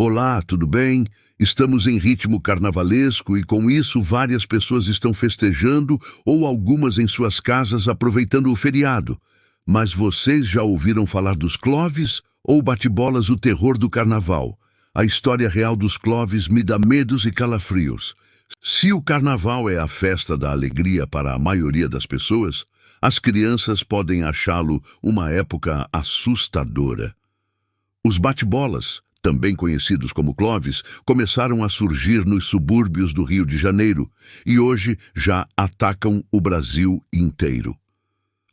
Olá, tudo bem? Estamos em ritmo carnavalesco e com isso várias pessoas estão festejando ou algumas em suas casas aproveitando o feriado. Mas vocês já ouviram falar dos Cloves ou bate-bolas, o terror do carnaval? A história real dos Cloves me dá medos e calafrios. Se o carnaval é a festa da alegria para a maioria das pessoas, as crianças podem achá-lo uma época assustadora. Os bate-bolas, também conhecidos como Cloves, começaram a surgir nos subúrbios do Rio de Janeiro e hoje já atacam o Brasil inteiro.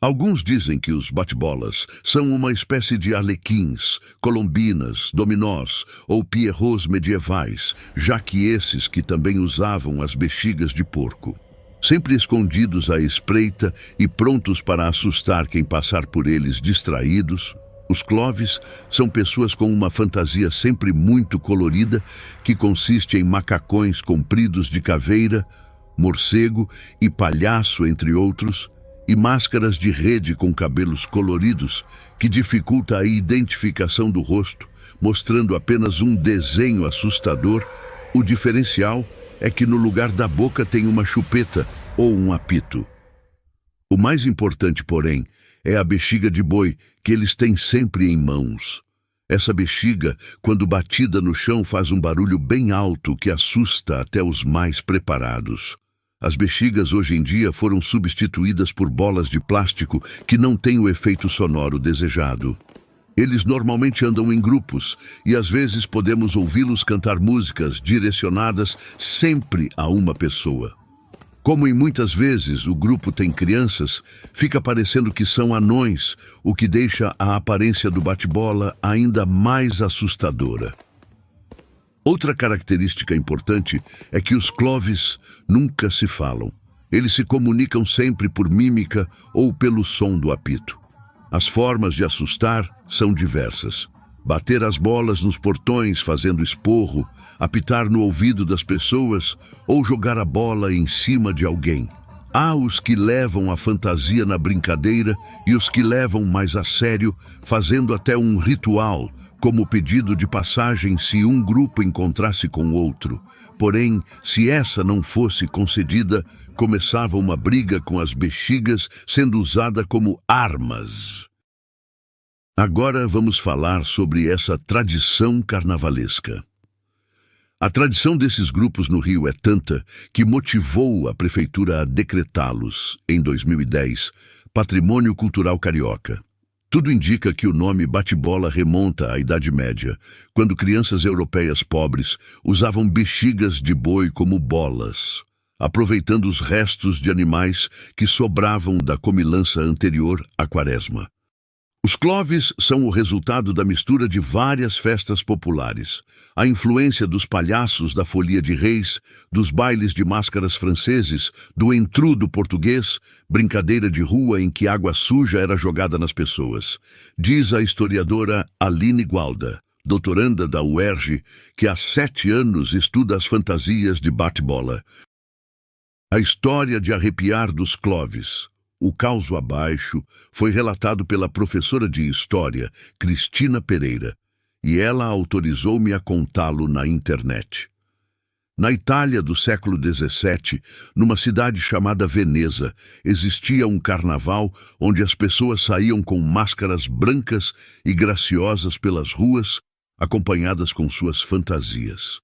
Alguns dizem que os bate-bolas são uma espécie de arlequins, colombinas, dominós ou pierrots medievais, já que esses que também usavam as bexigas de porco. Sempre escondidos à espreita e prontos para assustar quem passar por eles distraídos, os Cloves são pessoas com uma fantasia sempre muito colorida, que consiste em macacões compridos de caveira, morcego e palhaço, entre outros, e máscaras de rede com cabelos coloridos, que dificulta a identificação do rosto, mostrando apenas um desenho assustador. O diferencial é que no lugar da boca tem uma chupeta ou um apito. O mais importante, porém, é a bexiga de boi que eles têm sempre em mãos. Essa bexiga, quando batida no chão, faz um barulho bem alto que assusta até os mais preparados. As bexigas hoje em dia foram substituídas por bolas de plástico que não têm o efeito sonoro desejado. Eles normalmente andam em grupos e às vezes podemos ouvi-los cantar músicas direcionadas sempre a uma pessoa. Como em muitas vezes o grupo tem crianças, fica parecendo que são anões, o que deixa a aparência do bate-bola ainda mais assustadora. Outra característica importante é que os Cloves nunca se falam. Eles se comunicam sempre por mímica ou pelo som do apito. As formas de assustar são diversas. Bater as bolas nos portões fazendo esporro, apitar no ouvido das pessoas ou jogar a bola em cima de alguém. Há os que levam a fantasia na brincadeira e os que levam mais a sério, fazendo até um ritual, como pedido de passagem se um grupo encontrasse com outro. Porém, se essa não fosse concedida, começava uma briga com as bexigas sendo usada como armas. Agora vamos falar sobre essa tradição carnavalesca. A tradição desses grupos no Rio é tanta que motivou a prefeitura a decretá-los, em 2010, Patrimônio Cultural Carioca. Tudo indica que o nome bate-bola remonta à Idade Média, quando crianças europeias pobres usavam bexigas de boi como bolas, aproveitando os restos de animais que sobravam da comilança anterior à Quaresma. Os Cloves são o resultado da mistura de várias festas populares, a influência dos palhaços da Folia de Reis, dos bailes de máscaras franceses, do entrudo português, brincadeira de rua em que água suja era jogada nas pessoas. Diz a historiadora Aline Gualda, doutoranda da UERJ, que há 7 anos estuda as fantasias de bate-bola. A história de arrepiar dos Cloves, o caos abaixo, foi relatado pela professora de História, Cristina Pereira, e ela autorizou-me a contá-lo na internet. Na Itália do século XVII, numa cidade chamada Veneza, existia um carnaval onde as pessoas saíam com máscaras brancas e graciosas pelas ruas, acompanhadas com suas fantasias.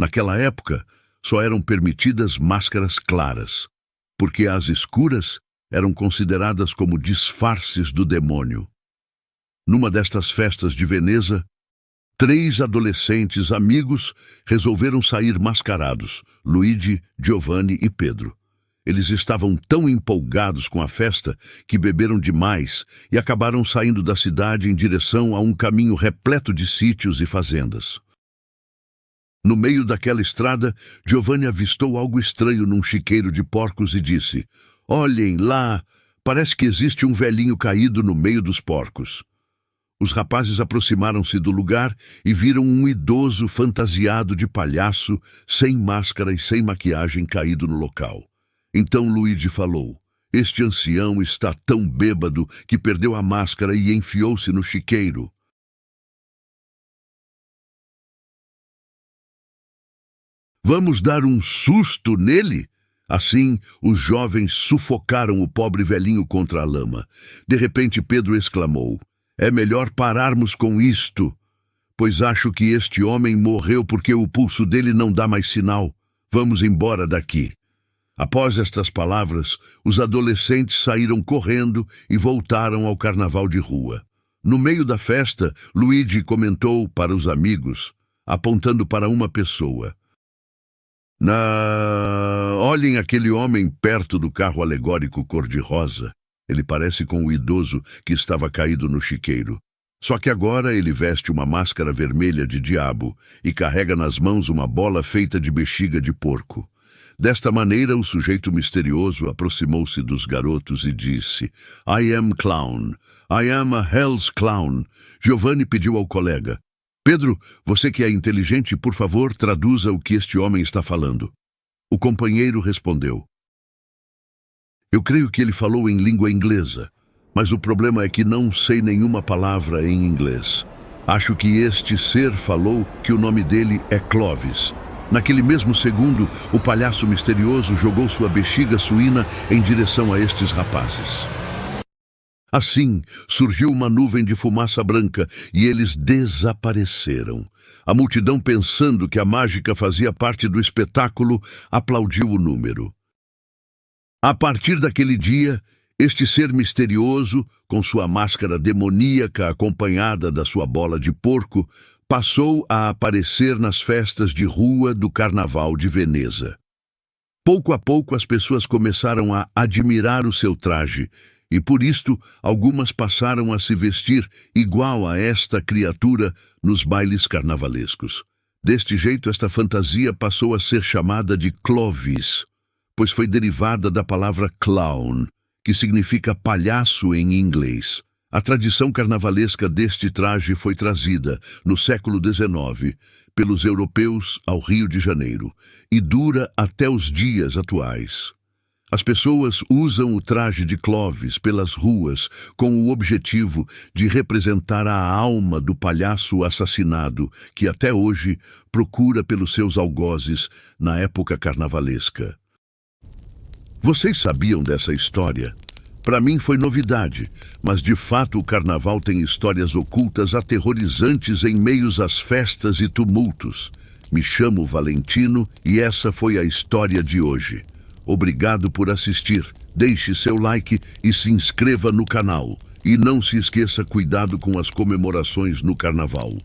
Naquela época, só eram permitidas máscaras claras, porque as escuras eram consideradas como disfarces do demônio. Numa destas festas de Veneza, 3 adolescentes amigos resolveram sair mascarados, Luigi, Giovanni e Pedro. Eles estavam tão empolgados com a festa que beberam demais e acabaram saindo da cidade em direção a um caminho repleto de sítios e fazendas. No meio daquela estrada, Giovanni avistou algo estranho num chiqueiro de porcos e disse: "Olhem lá, parece que existe um velhinho caído no meio dos porcos." Os rapazes aproximaram-se do lugar e viram um idoso fantasiado de palhaço, sem máscara e sem maquiagem, caído no local. Então Luigi falou: "Este ancião está tão bêbado que perdeu a máscara e enfiou-se no chiqueiro." Vamos dar um susto nele? Assim, os jovens sufocaram o pobre velhinho contra a lama. De repente, Pedro exclamou: é melhor pararmos com isto, pois acho que este homem morreu porque o pulso dele não dá mais sinal. Vamos embora daqui. Após estas palavras, os adolescentes saíram correndo e voltaram ao carnaval de rua. No meio da festa, Luigi comentou para os amigos, apontando para uma pessoa: olhem aquele homem perto do carro alegórico cor-de-rosa. Ele parece com o idoso que estava caído no chiqueiro. Só que agora ele veste uma máscara vermelha de diabo e carrega nas mãos uma bola feita de bexiga de porco. Desta maneira, o sujeito misterioso aproximou-se dos garotos e disse: I am clown. I am a hell's clown. Giovanni pediu ao colega: Pedro, você que é inteligente, por favor, traduza o que este homem está falando. O companheiro respondeu: eu creio que ele falou em língua inglesa, mas o problema é que não sei nenhuma palavra em inglês. Acho que este ser falou que o nome dele é Clovis. Naquele mesmo segundo, o palhaço misterioso jogou sua bexiga suína em direção a estes rapazes. Assim, surgiu uma nuvem de fumaça branca e eles desapareceram. A multidão, pensando que a mágica fazia parte do espetáculo, aplaudiu o número. A partir daquele dia, este ser misterioso, com sua máscara demoníaca acompanhada da sua bola de porco, passou a aparecer nas festas de rua do Carnaval de Veneza. Pouco a pouco as pessoas começaram a admirar o seu traje, e por isto algumas passaram a se vestir igual a esta criatura nos bailes carnavalescos. Deste jeito, esta fantasia passou a ser chamada de Clovis, pois foi derivada da palavra clown, que significa palhaço em inglês. A tradição carnavalesca deste traje foi trazida, no século XIX, pelos europeus ao Rio de Janeiro, e dura até os dias atuais. As pessoas usam o traje de Clovis pelas ruas com o objetivo de representar a alma do palhaço assassinado, que até hoje procura pelos seus algozes na época carnavalesca. Vocês sabiam dessa história? Para mim foi novidade, mas de fato o carnaval tem histórias ocultas aterrorizantes em meio às festas e tumultos. Me chamo Valentino e essa foi a história de hoje. Obrigado por assistir. Deixe seu like e se inscreva no canal. E não se esqueça, cuidado com as comemorações no carnaval.